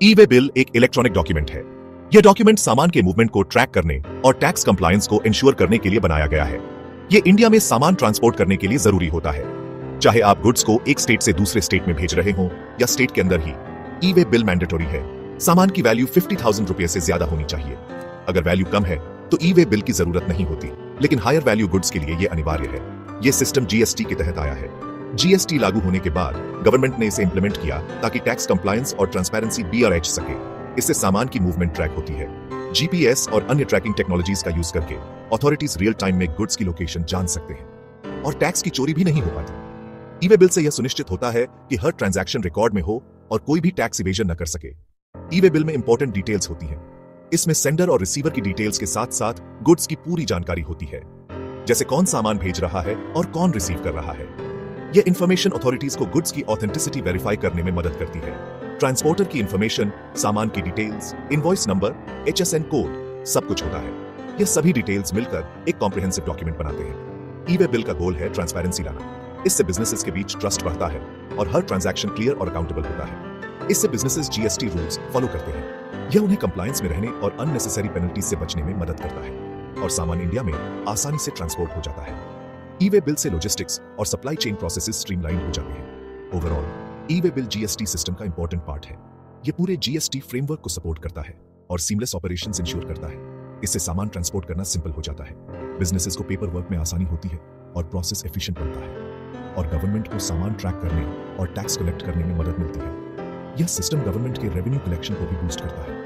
ई way bill एक electronic document है। यह डॉक्यूमेंट सामान के मूवमेंट को ट्रैक करने और टैक्स कंप्लायंस को इंश्योर करने के लिए बनाया गया है। यह इंडिया में सामान ट्रांसपोर्ट करने के लिए जरूरी होता है, चाहे आप गुड्स को एक स्टेट से दूसरे स्टेट में भेज रहे हो या स्टेट के अंदर ही। ई वे बिल मैंडेटरी है। सामान की वैल्यू 50,000 रुपए से ज्यादा होनी चाहिए। अगर वैल्यू कम है तो ई वे बिल की जरूरत नहीं होती, लेकिन हायर वैल्यू गुड्स के लिए यह अनिवार्य है। यह सिस्टम जीएसटी के तहत आया है। जीएसटी लागू होने के बाद गवर्नमेंट ने इसे इंप्लीमेंट किया ताकि टैक्स कंप्लायंस और ट्रांसपेरेंसी BRH सके। इससे सामान की मूवमेंट ट्रैक होती है। जीपीएस और अन्य ट्रैकिंग टेक्नोलॉजीज का यूज करके अथॉरिटीज रियल टाइम में गुड्स की लोकेशन जान सकते हैं और टैक्स की चोरी भी नहीं हो पाती। ई वे बिल से यह सुनिश्चित होता है कि हर ट्रांजैक्शन रिकॉर्ड में हो और कोई भी टैक्स इवेजन न कर सके। ई वे बिल में इंपॉर्टेंट डिटेल्स होती हैं। इसमें सेंडर और रिसीवर की डिटेल्स के साथ साथ गुड्स की पूरी जानकारी होती है, जैसे कौन सामान भेज रहा है और कौन रिसीव कर रहा है। यह इंफॉर्मेशन अथॉरिटीज को गुड्स की ऑथेंटिसिटी वेरीफाई करने में मदद करती है। ट्रांसपोर्टर की इंफॉर्मेशन, सामान की details, invoice number, HSN code, सब कुछ होता है। यह सभी डिटेल्स मिलकर एक कॉम्प्रिहेंसिव डॉक्यूमेंट बनाते हैं। ई वे बिल का गोल है ट्रांसपेरेंसी लाना। इससे बिजनेसेस के बीच ट्रस्ट बढ़ता है और हर ट्रांजैक्शन क्लियर और अकाउंटेबल होता है। इससे बिजनेसेस जीएसटी रूल्स फॉलो करते हैं। यह उन्हें कंप्लायंस में रहने और अननेसेसरी पेनल्टीज से बचने में मदद करता है और सामान इंडिया में आसानी से ट्रांसपोर्ट हो जाता है। ई वे बिल से लॉजिस्टिक्स और सप्लाई चेन प्रोसेसेस स्ट्रीमलाइन हो जाते हैं। ओवरऑल ई वे बिल जीएसटी सिस्टम का इंपॉर्टेंट पार्ट है। यह पूरे जीएसटी फ्रेमवर्क को सपोर्ट करता है और सीमलेस ऑपरेशंस इंश्योर करता है। इससे सामान ट्रांसपोर्ट करना सिंपल हो जाता है, बिजनेसेस को पेपर वर्क में आसानी होती है और प्रोसेस एफिशिएंट बनता है और गवर्नमेंट को सामान ट्रैक करने और टैक्स कलेक्ट करने में मदद मिलती है। यह सिस्टम गवर्नमेंट के रेवेन्यू कलेक्शन को भी बूस्ट करता है।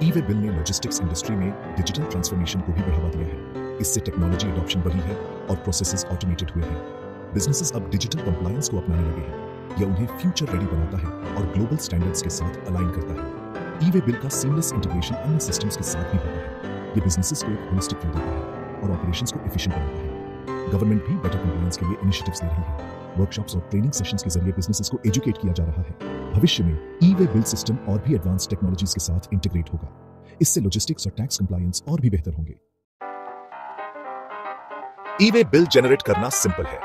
ई वे बिल ने लॉजिस्टिक्स इंडस्ट्री में डिजिटल ट्रांसफॉर्मेशन को भी बढ़ावा दिया है। इससे टेक्नोलॉजी एडॉप्शन बढ़ी है और प्रोसेसेस ऑटोमेटेड हुए हैं। बिजनेसेस अब डिजिटल कंप्लायंस को अपनाने लगे हैं। यह उन्हें फ्यूचर रेडी बनाता है और ग्लोबल स्टैंडर्ड्स के साथ अलाइन करता है। ई वे बिल का सीमलेस इंटीग्रेशन अन्य सिस्टम्स के साथ भी होता है। यह बिजनेसेस को एक होलिस्टिक व्यू देता है और ऑपरेशंस को एफिशिएंट बनाता है। गवर्नमेंट भी बेटर कंप्लायंस के लिए इनिशिएटिव्स ले रही है। वर्कशॉप्स और ट्रेनिंग सेशंस के जरिए बिजनेसेस को एजुकेट किया जा रहा है। भविष्य में ई वे बिल सिस्टम और भी एडवांस टेक्नोलॉजीज के साथ इंटीग्रेट होगा। इससे लॉजिस्टिक्स और टैक्स कंप्लायंस और भी बेहतर होंगे। ई वे बिल जनरेट करना सिंपल है।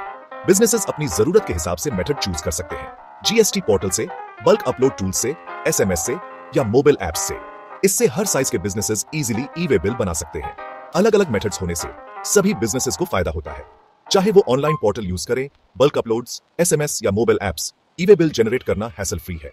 बिजनेसेस अपनी जरूरत के हिसाब से मेथड चूज कर सकते हैं, जीएसटी पोर्टल से, बल्क अपलोड टूल से, SMS से या मोबाइल ऐप्स से। इससे हर साइज के बिजनेसेस इजीली ई वे बिल बना सकते हैं। अलग अलग मेथड्स होने से सभी बिजनेसेस को फायदा होता है। चाहे वो ऑनलाइन पोर्टल यूज करें, बल्क अपलोड्स, SMS या मोबाइल ऐप्स, ई वे बिल जनरेट करना हैसल फ्री है।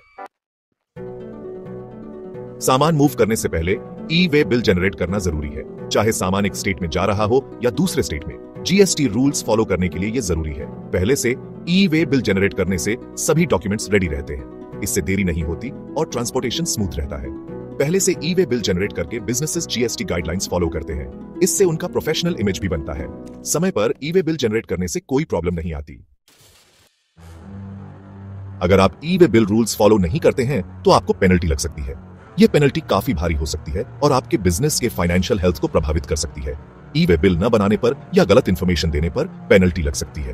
सामान मूव करने से पहले ई वे बिल जनरेट करना जरूरी है, चाहे सामान एक स्टेट में जा रहा हो या दूसरे स्टेट में। जीएसटी रूल्स फॉलो करने के लिए यह जरूरी है। पहले से ई वे बिल जनरेट करने से सभी डॉक्यूमेंट्स रेडी रहते हैं। इससे देरी नहीं होती और ट्रांसपोर्टेशन स्मूथ रहता है। पहले से ई वे बिल जनरेट करके बिजनेसेस जीएसटी गाइडलाइंस फॉलो करते हैं। इससे उनका प्रोफेशनल इमेज भी बनता है। समय पर ई वे बिल जनरेट करने से कोई प्रॉब्लम नहीं आती। अगर आप ई वे बिल रूल्स फॉलो नहीं करते हैं तो आपको पेनल्टी लग सकती है। यह पेनल्टी काफी भारी हो सकती है और आपके बिजनेस के फाइनेंशियल हेल्थ को प्रभावित कर सकती है। ई वे बिल न बनाने पर या गलत इंफॉर्मेशन देने पर पेनल्टी लग सकती है।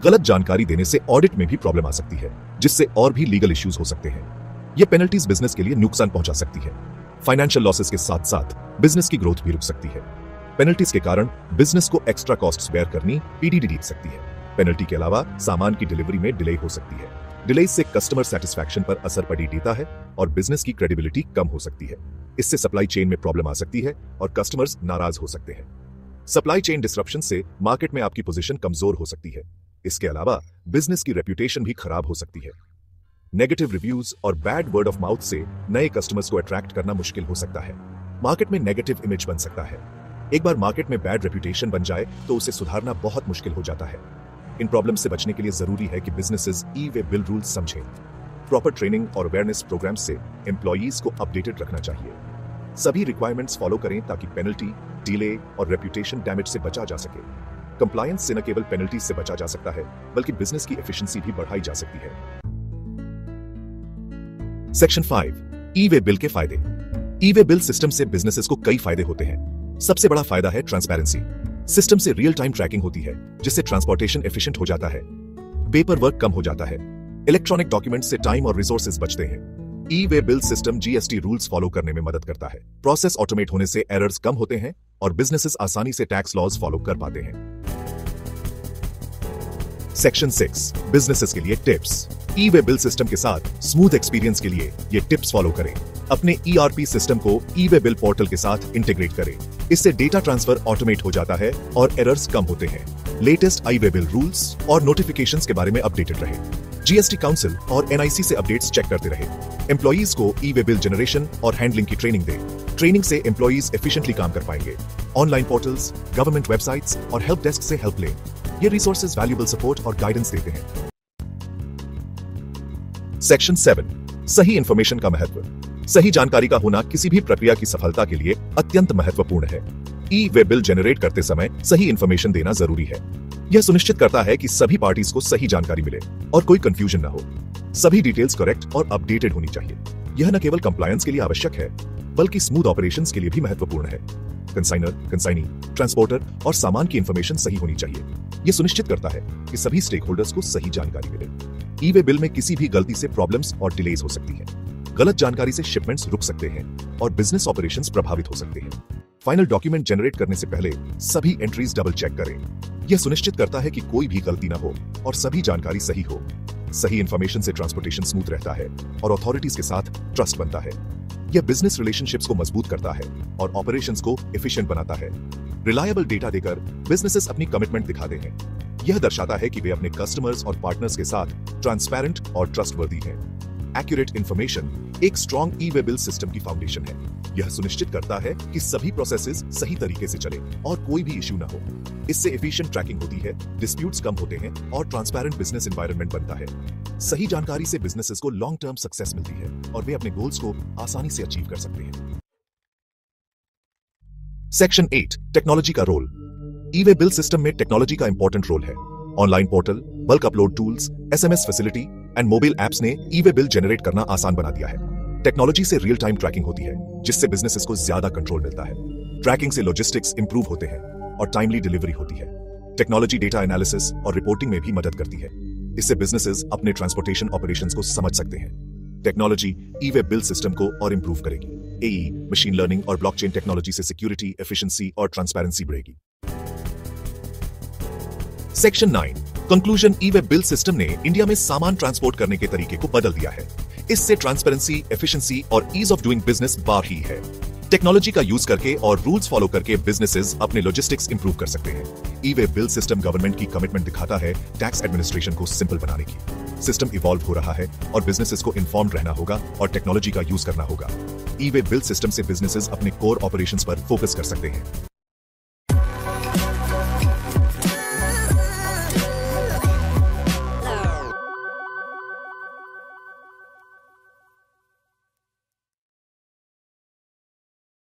गलत जानकारी देने से ऑडिट में भी प्रॉब्लम आ सकती है, जिससे और भी लीगल इश्यूज हो सकते हैं। ये पेनल्टीज बिजनेस के लिए नुकसान पहुंचा सकती है। फाइनेंशियल लॉसेस के साथ साथ बिजनेस की ग्रोथ भी रुक सकती है। पेनल्टीज के कारण बिजनेस को एक्स्ट्रा कॉस्ट्स बेयर करनी पीडीडी सकती है। पेनल्टी के अलावा सामान की डिलीवरी में डिले हो सकती है। डिले से कस्टमर सेटिस्फैक्शन पर असर पड़ी देता है और बिजनेस की क्रेडिबिलिटी कम हो सकती है। इससे सप्लाई चेन में प्रॉब्लम आ सकती है और कस्टमर्स नाराज हो सकते हैं। सप्लाई चेन डिसरप्शन से मार्केट में आपकी पोजीशन कमजोर हो सकती है। इसके अलावा बिजनेस की रेप्यूटेशन भी खराब हो सकती है। नेगेटिव रिव्यूज और बैड वर्ड ऑफ माउथ से नए कस्टमर्स को अट्रैक्ट करना मुश्किल हो सकता है। मार्केट में नेगेटिव इमेज बन सकता है। एक बार मार्केट में बैड रेप्यूटेशन बन जाए तो उसे सुधारना बहुत मुश्किल हो जाता है। इन प्रॉब्लम से बचने के लिए जरूरी है कि बिजनेसेस ई वे बिल रूल्स समझें। प्रॉपर ट्रेनिंग और अवेयरनेस प्रोग्राम से एम्प्लॉयज को अपडेटेड रखना चाहिए। सभी रिक्वायरमेंट्स फॉलो करें ताकि पेनल्टी, डिले और रेप्यूटेशन डैमेज से बचा जा सके। कंप्लायंस से न केवल पेनल्टी से बचा जा सकता है, बल्कि बिजनेस की एफिशिएंसी भी बढ़ाई जा सकती है। सेक्शन 5 ई वे बिल के फायदे। ई वे बिल सिस्टम से बिजनेसेस को कई फायदे होते हैं। सबसे बड़ा फायदा है ट्रांसपेरेंसी। सिस्टम से रियल टाइम ट्रैकिंग होती है, जिससे ट्रांसपोर्टेशन एफिशिएंट हो जाता है। पेपर वर्क कम हो जाता है। इलेक्ट्रॉनिक डॉक्यूमेंट से टाइम और रिसोर्सेज बचते हैं। E way bill system GST rules follow करने में मदद करता है। प्रोसेस ऑटोमेट होने से एरर्स कम होते हैं और बिजनेसेस आसानी से टैक्स लॉज फॉलो कर पाते हैं। सेक्शन 6 बिजनेसेस के लिए टिप्स। ई वे बिल सिस्टम के साथ स्मूथ एक्सपीरियंस के लिए ये टिप्स फॉलो करें। अपने ERP सिस्टम को ई वे बिल पोर्टल के साथ इंटीग्रेट करें। इससे डेटा ट्रांसफर ऑटोमेट हो जाता है और एरर्स कम होते हैं। लेटेस्ट ई वे बिल रूल्स और नोटिफिकेशंस के बारे में अपडेटेड रहे। GST काउंसिल और NIC से अपडेट्स चेक करते रहे। एम्प्लॉइज को ई वे बिल जनरेशन और हैंडलिंग की ट्रेनिंग दें। ट्रेनिंग से एम्प्लॉइज एफिशिएंटली काम कर पाएंगे। ऑनलाइन पोर्टल्स, गवर्नमेंट वेबसाइट्स और हेल्प डेस्क से हेल्प लें। ये रिसोर्सेज वैल्यूएबल सपोर्ट और गाइडेंस देते हैं। सेक्शन 7 सही इंफॉर्मेशन का महत्व। सही जानकारी का होना किसी भी प्रक्रिया की सफलता के लिए अत्यंत महत्वपूर्ण है। ई वे बिल जनरेट करते समय सही इंफॉर्मेशन देना जरूरी है। यह सुनिश्चित करता है कि सभी पार्टीज को सही जानकारी मिले और कोई कंफ्यूजन न हो। सभी डिटेल्स करेक्ट और अपडेटेड होनी चाहिए। यह न केवल कंप्लायंस के लिए आवश्यक है, बल्कि स्मूथ ऑपरेशंस के लिए भी महत्वपूर्ण है। कंसाइनर, कंसाइनी, ट्रांसपोर्टर और सामान की इंफॉर्मेशन सही होनी चाहिए। यह सुनिश्चित करता है कि सभी स्टेक होल्डर्स को सही जानकारी मिले। ई वे बिल में किसी भी गलती से प्रॉब्लम्स और डिलेज हो सकती है। गलत जानकारी से शिपमेंट्स रुक सकते हैं और बिजनेस ऑपरेशंस प्रभावित हो सकते हैं। फाइनल डॉक्यूमेंट जनरेट करने से पहले सभी एंट्रीज डबल चेक करें। यह सुनिश्चित करता है कि कोई भी गलती न हो और सभी जानकारी सही हो। सही इंफॉर्मेशन से ट्रांसपोर्टेशन स्मूथ रहता है और अथॉरिटीज के साथ ट्रस्ट बनता है। यह बिजनेस रिलेशनशिप्स को मजबूत करता है और ऑपरेशंस को एफिशिएंट बनाता है। रिलायबल डेटा देकर बिजनेसेस अपनी कमिटमेंट दिखाते हैं। यह दर्शाता है कि वे अपने कस्टमर्स और पार्टनर्स के साथ ट्रांसपेरेंट और ट्रस्टवर्दी हैं। एक्यूरेट इंफॉर्मेशन एक स्ट्रॉन्ग ई वे बिल सिस्टम की फाउंडेशन है। यह सुनिश्चित करता है कि सभी प्रोसेसेस सही तरीके से चले और कोई भी इश्यू न हो। इससे एफिशिएंट ट्रैकिंग होती है, डिस्प्यूट्स कम होते हैं और ट्रांसपेरेंट बिजनेस एनवायरनमेंट बनता है। सही जानकारी से बिजनेसेस को लॉन्ग टर्म सक्सेस मिलती है और वे अपने गोल्स को आसानी से अचीव कर सकते हैं। सेक्शन 8 टेक्नोलॉजी का रोल। ई वे बिल सिस्टम में टेक्नोलॉजी का इंपॉर्टेंट रोल है। Online portal, bulk upload tools, SMS facility and mobile apps ने ई वे बिल जनरेट करना आसान बना दिया है। टेक्नोलॉजी से रियल टाइम ट्रैकिंग होती है, जिससे बिजनेसेस को ज्यादा कंट्रोल मिलता है। ट्रैकिंग से लॉजिस्टिक्स इंप्रूव होते हैं और टाइमली डिलीवरी होती है। टेक्नोलॉजी डेटा एनालिसिस और रिपोर्टिंग में भी मदद करती है। इससे बिजनेसेस अपने ट्रांसपोर्टेशन ऑपरेशंस को समझ सकते हैं। Technology e way bill system को और इंप्रूव करेगी। AI, मशीन लर्निंग और ब्लॉकचेन टेक्नोलॉजी से सिक्योरिटी, एफिशिएंसी और ट्रांसपेरेंसी बढ़ेगी। Section 9 conclusion. E way bill system ने इंडिया में सामान ट्रांसपोर्ट करने के तरीके को बदल दिया है। इससे ट्रांसपेरेंसी, एफिशिएंसी और ईज ऑफ डूइंग बिजनेस बार ही है। टेक्नोलॉजी का यूज करके और रूल्स फॉलो करके बिजनेसेस अपने लॉजिस्टिक्स इंप्रूव कर सकते हैं। E way bill system government की कमिटमेंट दिखाता है टैक्स एडमिनिस्ट्रेशन को सिंपल बनाने की। सिस्टम इवॉल्व हो रहा है और बिजनेसेस को इन्फॉर्म्ड रहना होगा और टेक्नोलॉजी का यूज करना होगा। ई वे बिल सिस्टम से बिजनेसेस अपने कोर ऑपरेशंस पर फोकस कर सकते हैं।